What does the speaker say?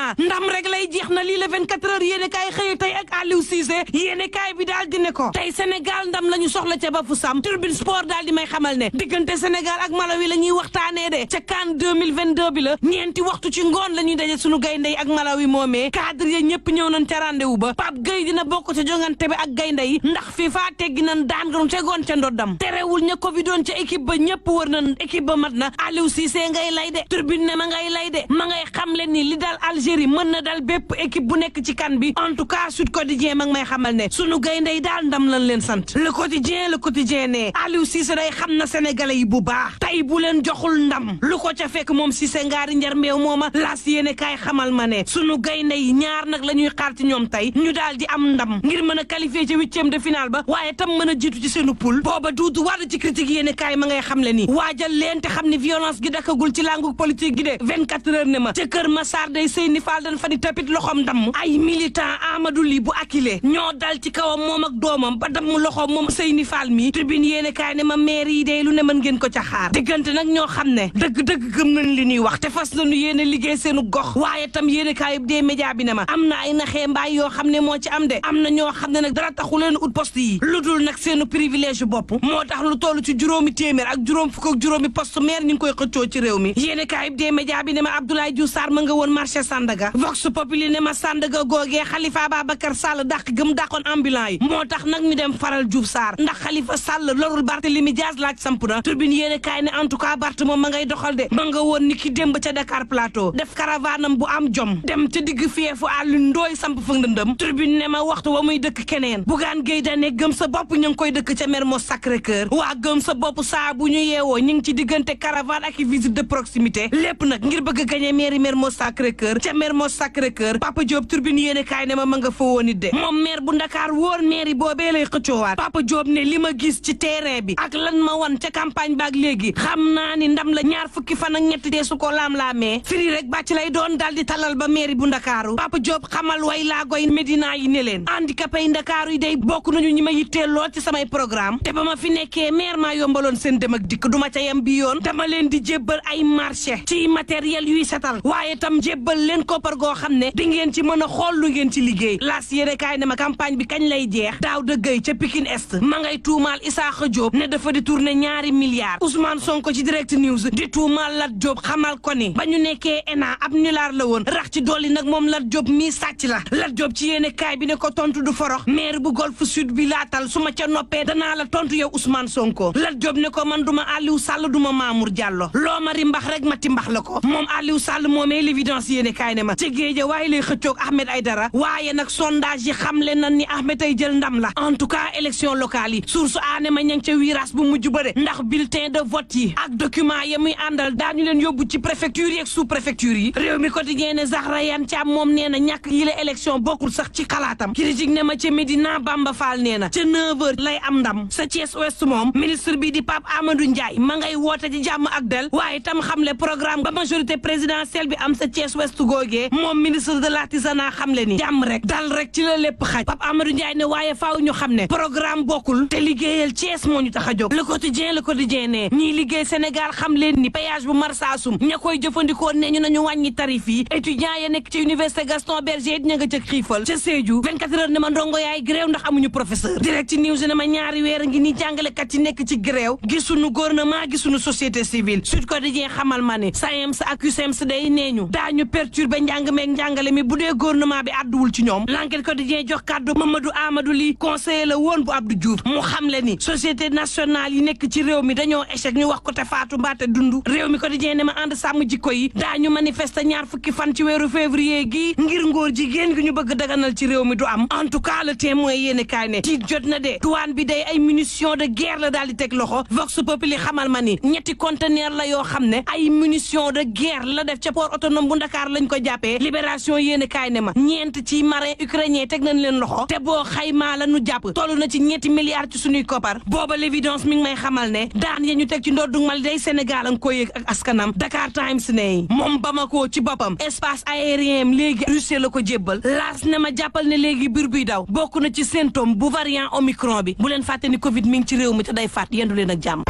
championnat ndam rek lay jeex na lii la 24 heures yéene kaay xëy tey ak Aliou Cissé yéene kaay bi daal di ne ko tey Sénégal ndam la ñu soxla ca Bafoussam Tribune Sport daal di may xamal ne diggante Sénégal ak Malawi la ñuy waxtaanee de ca CAN 2022 bi la ñeenti waxtu ci ngoon la ñuy daje sunu gaynde yi ak Malawi moomee cadre ya ñëpp ñëw nañ ca rendez-vous ba Pape Gueye dina bokk ca jongante bi ak gaynde yi ndax FIFA teggi nañ daan ganu tegoon ca ndoddam terewul ña ko fi doon ca équipe ba ñëpp wër nañ équipe ba mat na Aliou Cissé ngay lay de Tribune ne ma ngay lay de ma ngay xam leen ni li dal Algérie mën na dal bépp équipe bu nekk ci CAN bi en tout cas Sud Quotidien ma ngi may xamal ne sunu gaynde yi daal ndam lañ leen sant le quotidien ne Aliou Cissé day xam na sénégalais yi bu baax tey bu leen joxul ndam lu ko ca fekk moom Cissé ngaari njar meew mooma laas yéene kaay xamal ma ne sunu gaynde yi ñaar nag la ñuy xaar ci ñoom tey ñu daal di am ndam ngir mën a qualifier ci 8e de finale ba waaye tam mën a jiitu ci seenu poule booba duudu wàllu ci critique yéene kaay ma ngay xam le ni waajal leen te xam ni violence gi dakagul ci langu politique gi de 24 heures ne ma ca Kër Massar day Seyni Fall dañ fa di tapit loxoom damm ay militant Amadou Ly bu Akile ñoo dal ci kawam moom ak doomam ba damm loxoom moom Seyni Fall mi Tribune yéene kaay ne ma maire yi day lu ne mën ngeen ko ca xaar diggante nag ñoo xam ne dëgg-dëgg gëm nañ li ñuy wax te fas lañu yéene liggéey seenu gox waaye tam yéene kaay des médias bi ne ma am na ay naxee mbaay yoo xam ne moo ci am de am na ñoo xam ne nag dara taxu leen ut poste yi lu dul nag seenu privilège bopp moo tax lu toll ci juróomi téeméer ak juróom fukk ak juróomi poste maire ñu ngi koy xëccoo ci réew mi yéene kaay des médias bi ne ma Abdoulaye Diouf Sarr ma nga woon marché Sandaga Vox Populi ne ma Sandaga googee Khalifa Ababacar Sall dàq gëm dàqoon ambulant yi moo tax nag ñu dem faral Diouf Sarr ndax Khalifa Sall lorul Barthélémy Dias laaj samp na Tribune yéene kaay ne en tout cas Bart moom ma ngay doxal de ma nga woon ni ki démb ca Dakar Plateau def caravanam bu am jom dem ca digg fieefu Alioune Ndoye samp fa ndëndëm Tribune ne ma waxtu wa muy dëkk keneen Bougane Gueye Dany gëm sa bopp ñu ngi koy dëkk ca Mermoz Sacré-Cœur waa gëm sa bopp saa bu ñu yeewoo ñu ngi ci diggante caravane ak visite de proximité lépp nag ngir bëgg a gagné mairie Mermoz Sacré-Cœur ca Mermoz Sacré-Cœur Papa Diop Tribune yéene kaay ne ma nga fa woon it de moom maire bu Ndakaar wóor mairie boobee lay xëccoowaat Papa Diop ne li ma gis ci terrain bi ak lan ma wan ca campagne baak léegi xam naa ni ndam la ñaar fukki fan ak ñett dee su ko laam-laamee firi rek bàcc lay doon daal di talal ba mairie bu Ndakaaru Papa Diop xamal way laa goy Médina yi ne leen handicapé yi Ndakaaru yi day bokk nañu ñi ma yitteel lool ci samay programme te ba ma fi nekkee maire maa yombaloon seen dem ak dikk duma ca yem bi yoon dama leen di jébbal ay marché ci matériel yuy setal waaye tam jébbal leen koppar goo xam ne di ngeen ci mën a xool lu ngeen ci liggéey laas yéene kaay ne ma campagne bi kañ lay jeex daaw dëggay ca Pikine Est ma ngay tuumaal Issakha Diop ne dafa di tourner ñaari milliards Ousmane Sonko ci Direct News di tuumaal Lat Diop xamal ko ni ba ñu nekkee ENA ab nulaar la woon rax ci dolli nag moom Lat Diop mii sàcc la Lat Diop ci yéene kaay bi ne ko tontu du forox maire bu Golf Sud bi laatal su ma ca noppee danaa la tontu yow Ousmane Sonko Lat Diop ne ko man duma Aliou Sall duma Mamour Diallo loo ma ri mbax rek ma ti mbax la ko moom Aliou Sall moomee l'évidence yéene kaay ne ma ci géeja waaye lay xëccoog Ahmed Aïdara waaye nag sondage yi xamle nan ni Ahmed ay jël ndam la en tout cas élection locale yi source aane ma ña ngi ca virage bu mujj ba de ndax bulletin de vote yi ak document ya muy àndal daañu leen yóbbu ci préfecture yi ak sous préfecture yi réew mi quotidien ne Zahra Iyane Thiam moom nee na ñàkk yi la élection bokkul sax ci xalaatam critique ne ma ca Médina Bamba Fall nee na ca 9h lay am ndam sa Thiès Ouest moom ministre bi di Pape Amadou Ndiaye ma ngay woote ci jàmm ak del waaye tam xamle programme ba majorité présidentielle bi am sa Thiès Ouest googee moom ministre de l'artisanat xamle ni jàmm rek dal rek ci la lépp xaj Pape Amadou Ndiaye ne waaye faaw ñu xam ne programme bokkul te liggéeyal Thiès moo ñu tax a jóg le quotidien ne ñii liggéey Sénégal xam leen ni péage bu Marsassoum ña koy jëfandikoo ne ñu nañu wàññi tarif yi étudiants ya nekk ci université Gaston Berger ña nga ca xiifal ca Sédhiou 24 heures ne ma ndongo yaay gréew ndax amuñu professeur Direct News ne ma ñaari weer ngi ni jàngalekat yi nekk ci gréew gisuñu gouvernement gisuñu société civile Sud Quotidien xamal ma ne SAEMS ak USEMS day nee ñu daañu perturber njàng meeg njàngale mi bu dee gouvernement bi àdduwul ci ñoom L'Enquête Quotidien jox kàddu Mamadou Amadou Ly conseiller la woon bu Abdou Diouf mu xamle ni société nationale yi nekk ci réew mi dañoo échec ñu wax ko te faatu mbaate dund réew mi Quotidien ne ma ànd sàmm jikko yi daañu manifester ñaar fukki fan ci weeru février gi ngir ngóor jigéen gi ñu bëgg daganal ci réew mi du am en tout cas le Témoin yéene kaay ne tiit jot na de douane bi day ay munitions de guerre la daal di teg loxo Vox Populi xamal ma ni ñetti conteneur la yoo xam ne ay munitions de guerre la def ca port autonome bu Dakar lañ ko jàppee Libération yéene kaay ne ma ñeent ci marin ukrainien teg nañ leen loxo te boo xaymaa la nu jàpp toll na ci ñetti milliards ci suñuy koppar booba l'évidence mi ngi may xamal ne daan ya ñu teg ci ndoddu Mali day Sénégal a nga ko yëg ak askanam Dakar Times ne moom Bamako ci boppam espace aérien léegi Russie la ko jébbal laas ne ma jàppal ne léegi biir buy daw bokk na ci symptôme bu variant Omicron bi bu leen fàtte ni Covid mi ngi ci réew mi te day faat yendu leen ak jàmm